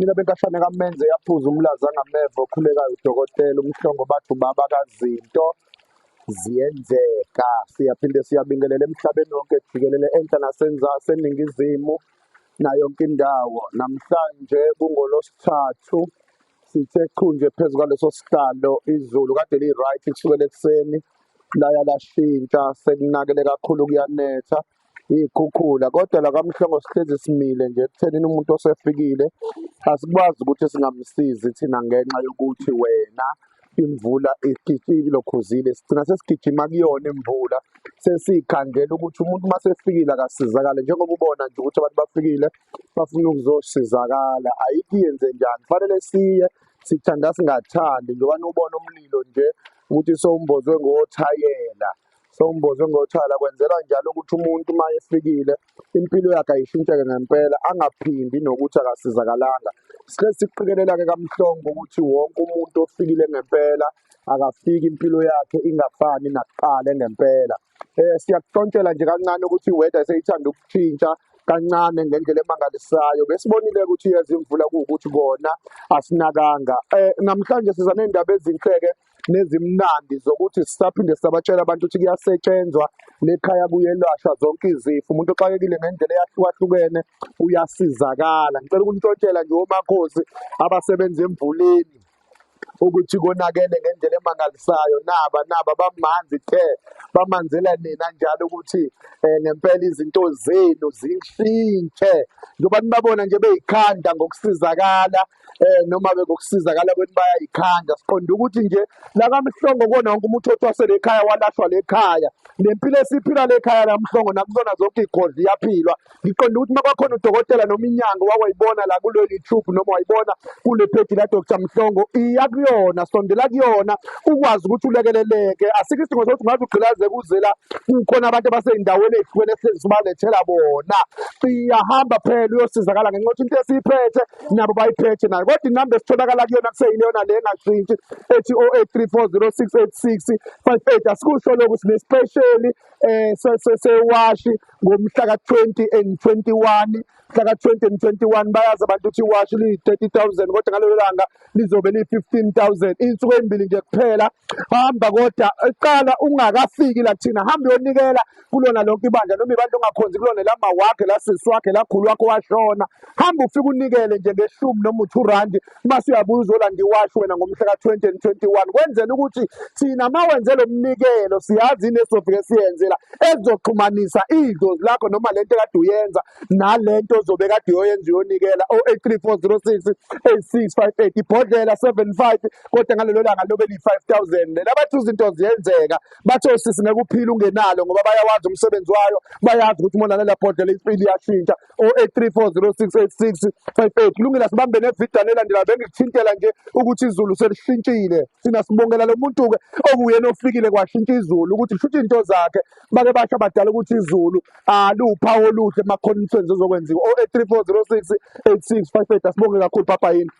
Thina benkashane kaMenze yaphuza umlaza angameva okhulekayo udokotela uMhlongo bathi ubaba kaZinto ziyenzeka. Siyaphinde siyabingelela emhlabeni wonke jikelele enhla nasenzasi eningizimu nayo yonke indawo. Namhlanje kungolosithathu sithe chu nje phezu kwaleso sihlalo izulu kade li-right kusukela ekuseni laya lashintsha sekunakele kakhulu kuyanetha iy'khukhula kodwa la kaMhlongo sihlezi simile nje ekuthenini umuntu osefikile asikwazi ukuthi singamsizi thina ngenxa yokuthi wena imvula ilokhuzile sigcina sesigijima kuyona imvula sesiy'khandlela ukuthi umuntu uma sefikile akasizakale njengoba ubona nje ukuthi abantu bafikile bafuna ukuzosizakala. Ayikho iyenze njani, kufanele siye sithanda singathandi njengoba ubona umlilo nje ukuthi sowumbozwe ngothayela kwenzela njalo ukuthi umuntu uma efikile impilo yakhe ayishintsheke ngempela angaphindi nokuthi akasizakalanga. Sike sikuqikelela-ke kaMhlongo ukuthi wonke umuntu ofikile ngempela akafiki impilo yakhe ingafani nakuqala ngempela. Siyakutontela nje kancane ukuthi i-weather seyithanda ukushintsha kancane ngendlela emangalisayo. Besibonile ukuthi yeza imvula kuwukuthi kona asinakanga. Namhlanje siza ney'ndaba ezinhle-ke nezimnandi zokuthi sisaphinde sisabatshela abantu ukuthi kuyasetshenzwa lekhaya kuyelashwa zonke izifo. Umuntu oxakekile ngendlela eyahlukahlukene uyasizakala. Ngicela ukunitshotshela nje omakhosi abasebenza emvuleni ukuthi konakele ngendlela emangalisayo. Naba bamanzi bamanzela nina njalo ukuthi ngempela izinto zenu zishintshe njengoba nibabona nje beyikhanda ngokusizakala noma ngokusizakala kwenu bayayikhanda. Siqonde ukuthi nje la kaMhlongo kona wonke umuntu othwasele ekhaya walashwa lekhaya lempilo esiphila lekhaya kaMhlongo nakuzona zonke iy'godli iyaphilwa. Ngiqonde ukuthi makwakhona udokotela noma inyango wawayibona la kuleli YouTube noma wayibona kule page la Dr. Mhlongo iya kuyona, sondela kuyona ukwazi ukuthi ulekeleleke. Asikho isidingo sokuthi ungaze ugqilazeke uze la kukhona abantu abasey'ndaweni ey'hlukene esihlezi sibalethela bona. Siyahamba phela uyosizakala ngenxa yokuthi into esiyiphethe nabo bayiphethe nayo. Kodwa inamba esitholakala kuyona kuseyiyona le engashintshi ethi 0834068658. Asikusho lokhu sinesipesheli sewashi ngomhla ka-20 and 21 mhla ka-20 and 21 bayazi abantu ukuthi iwashi liyi-30,000 kodwa ngalelo langa lizobe liyi-15,000 iy'nsuku ey'mbili nje kuphela. Hamba kodwa qala ungakafiki la kuthina, hamba uyonikela kulona lonke ibandla noma ibandla ongakhonzi kulona la mawakhe la sisi wakhe la khulu wakho washona. Hamba ufike unikele nje ngeshumi noma u-2 rand mase uyabuya uzolanda iwashi wena ngomhla ka-20 and 21 kwenzela ukuthi thina ma wenze lo mnikelo siyazi yini esizofike siyenzela ezoxhumanisa idlozi lakho noma lento ekade uyenza nalento ozobe kade uyoyenza uyonikela 0834068658 ibhodlela 75 kodwa ngalelo langa lobe li-5,000. Labathi izinto ziyenzeka bathi osisi ngeke uphile ungenalo ngoba bayawazi umsebenzi wayo, bayazi ukuthi uma lalela bhodlela impilo iyashintsha. 0834068658 kulungile. Sibambe nevidiyo elandelayo bengikuthintela nje ukuthi izulu selishintshile. Sina sibongela lo muntu-ke okuyena ofikile kwashintsha izulu ukuthi kushuthi into zakhe bake basho abadala ukuthi izulu luphawu oluhle ema-conference ezokwenziwa. 0834068658 asibonge kakhulu papa yini.